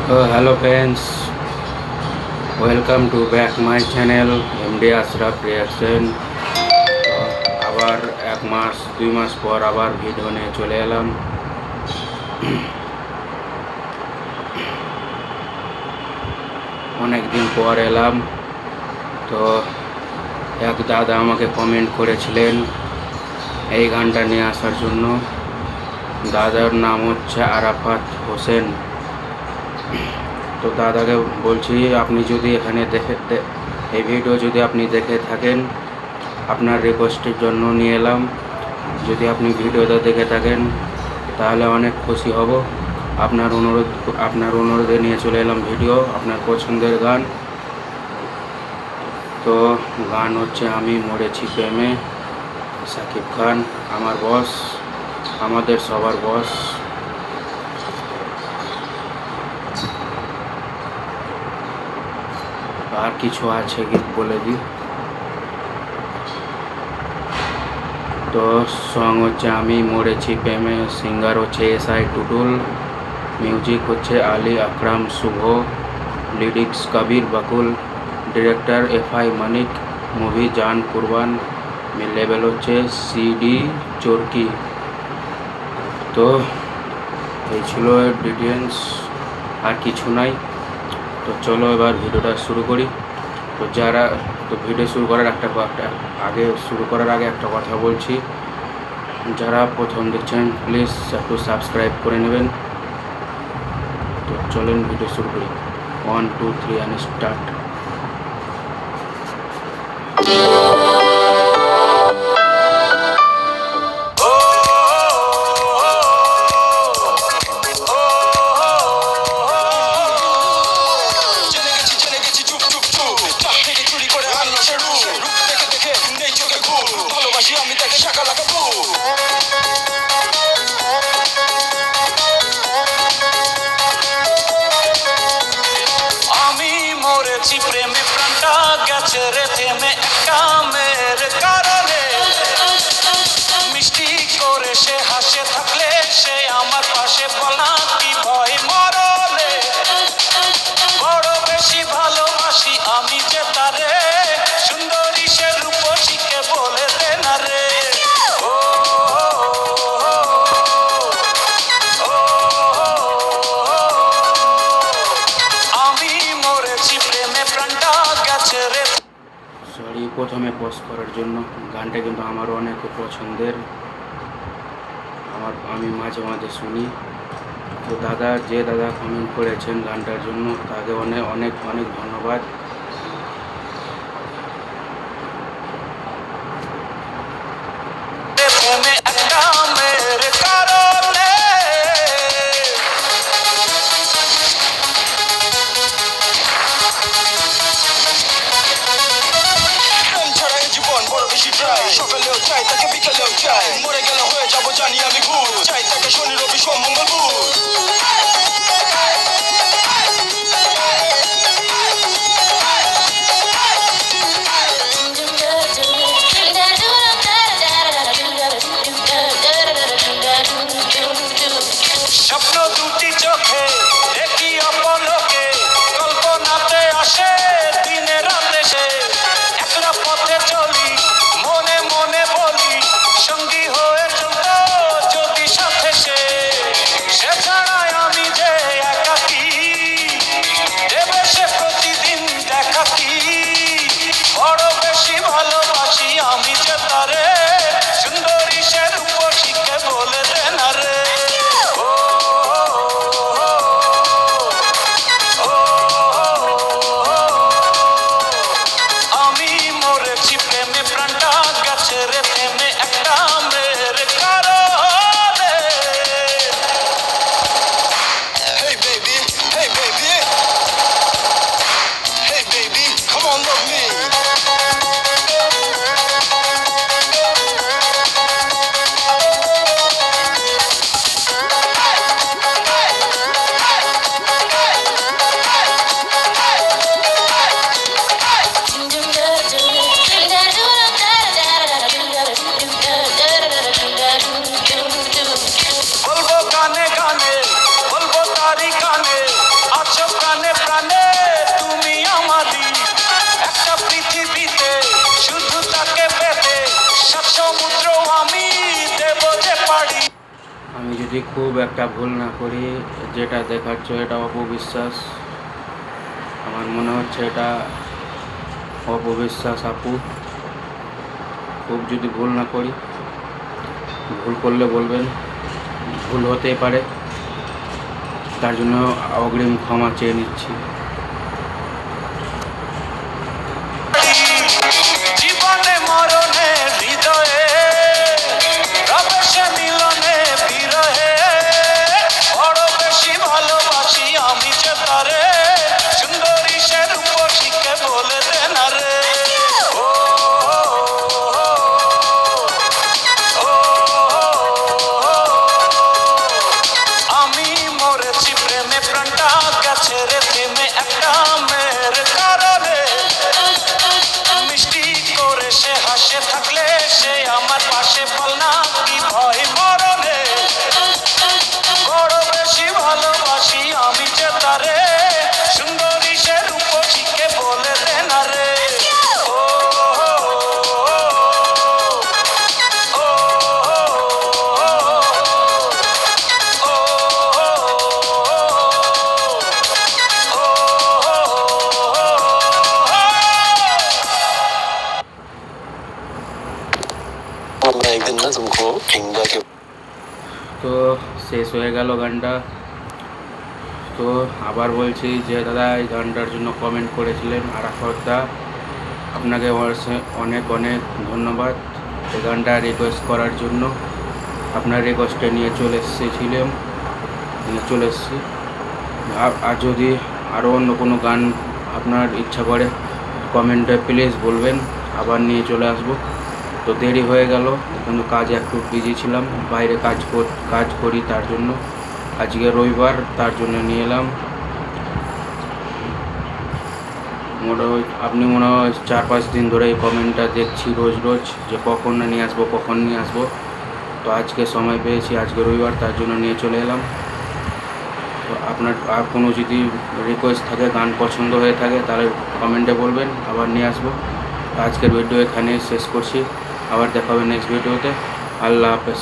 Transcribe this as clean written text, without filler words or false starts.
Hello friends, welcome to back my channel MD Ashraf Reaction। আবার 1 মাস 2 মাস পর আবার video নিয়ে চলে এলাম। অনেক দিন পর এলাম। তো এক দাদা আমাকে কমেন্ট করেছিলেন এই গানটা নিয়ে আসার জন্য। দাদার নাম হচ্ছে আরাফাত হোসেন। তো দাদাকে বলছি, আপনি যদি এখানে এই ভিডিও যদি আপনি দেখে থাকেন, আপনার রিকোয়েস্টের জন্য নিয়ে এলাম। যদি আপনি ভিডিওটা দেখে থাকেন তাহলে অনেক খুশি হব। আপনার অনুরোধে নিয়ে চলে এলাম ভিডিও, আপনার পছন্দের গান। তো গান হচ্ছে আমি মরেছি প্রেমে, শাকিব খান আমার বস, আমাদের সবার বস। আর কিছু আছে গীত বলে দিই। তো সং হচ্ছে আমি মরেছি প্রেমে, সিঙ্গার হচ্ছে SI টুটুল, মিউজিক হচ্ছে আলী আকরাম শুভ, lyrics Kabir Bakul, director FI মানিক, মুভি জান কুরবান, লেবেল হচ্ছে CD চরকি। তো এই ছিল ডিটেলস, আর কিছু নাই। তো চলো এবার ভিডিওটা শুরু করি। তো ভিডিও শুরু করার শুরু করার আগে একটা কথা বলছি, যারা প্রথম দেখছেন প্লিজ একটু সাবস্ক্রাইব করে নেবেন। তো চলেন ভিডিও শুরু করি। 1 2 3 and স্টার্ট। আমি তাকে শাখা লাগাবো। আমি মরেছি প্রেমে, প্রাণটা গেছে রে থেমে, একটা মেয়ের কারণে। মিষ্টি করে সে হাসে থাকলে সে আমার পাশে, বলা কি ভয় মরলে। বড় বেশি ভালোবাসি আমি যে তারে, সুন্দরী সে রূপসীকে বলে দে না রে। আমি মরেছি প্রেমে, প্রাণটা গেছে রে। সরি প্রথমে পোস্ট করার জন্য। গানটা কিন্তু আমারও অনেক পছন্দের, আমি মাঝে মাঝে শুনি। তো যে দাদা কমেন্ট করেছেন গানটার জন্য, তাকে অনেক অনেক অনেক ধন্যবাদ। প্রেমে একটা মেয়ের কারণে ছড়ায় জীবন বড় বেশি ট্রাই, সকালেও চাই তাকে বিকালেও চাই, মরে গেলে হয়ে যাবো জানি আমি ভুল, চাই তাকে শনি রবি সোম মঙ্গল বুধ। স্বপ্ন দুটি চোখে দেখি অপলকে, কল্পনাতে আসে দিনে রাতে সে, একলা পথে চলি মনে মনে বলি, সঙ্গী হয়ে চলতো যদি সাথে সে। সে ছাড়াই আমি যে একাকী, দেবে সে প্রতিদিন দেখা কি, বড় বেশি ভালোবাসি আমি যে তারে, সুন্দরী সে রূপসীকে বলে দে না রে। আমি মরেছি প্রেমে, প্রাণটা গেছে রে থেমে, একটা মেয়ের কারণে। Hey baby, hey baby, hey baby, come on love me. বলবো গানে গানে, বলবো তারি গানে, আচ্ছা সাত সমুদ্র আমি দেব যে পাড়ি। আমি যদি খুব একটা ভুল না করি, যেটা দেখাচ্ছ এটা অপবিশ্বাস। আমার মনে হচ্ছে এটা অপবিশ্বাস আপু। খুব যদি ভুল না করি, ভুল করলে বলবেন, ভুল হতেই পারে, তার জন্য অগ্রিম ক্ষমা চেয়ে নিচ্ছি। জীবনে মরণে হৃদয়ে রবেশে মিলনে বিরহে বড় বেশি ভালোবাসি আমি যে তারে সুন্দরী সে রূপসীকে বলে দে না রে। ও, ও, ও, আমি মরেছি প্রেমে প্রাণটা গেছে রে থেমে একটা মেয়ের কারণে। মিষ্টি করে সে হাসে থাকলে সে আমার পাশে বল না কি ভয় মরণে বড় বেশি ভালোবাসি আমি যে তারে সুন্দরী সে রূপসীকে বলে দে না রে। ও, ও, ও, मैं एक दिन ना तुमको इंडिया के তো শেষ হয়ে গেল গানটা। তো আবার বলছি যে দাদা এই গানটার জন্য কমেন্ট করেছিলেন আরাফতদা, আপনাকে অনেক অনেক ধন্যবাদ এই গানটা রিকোয়েস্ট করার জন্য। আপনার রিকোয়েস্টে নিয়ে চলে এসেছি। আর যদি আরও অন্য কোনো গান আপনার ইচ্ছা করে কমেন্টে প্লিজ বলবেন, আবার নিয়ে চলে আসবো। তো দেরি হয়ে গেল, কিন্তু কাজে একটু বিজি ছিলাম, বাইরে কাজ করি, তার জন্য আজকে রবিবার, তার জন্য নিয়ে এলাম। আপনি মনে হয় 4-5 দিন ধরে এই কমেন্টটা দেখছি রোজ যে কখন নিয়ে আসবো। তো আজকে সময় পেয়েছি, আজকে রবিবার, তার জন্য নিয়ে চলে এলাম। তো আপনার আর কোনো যদি রিকোয়েস্ট থাকে, গান পছন্দ হয়ে থাকে, তাহলে কমেন্টে বলবেন, আবার নিয়ে আসবো। আজকের ভিডিও এখানে শেষ করছি, আবার দেখা হবে নেক্সট ভিডিওতে। আল্লাহ হাফেজ।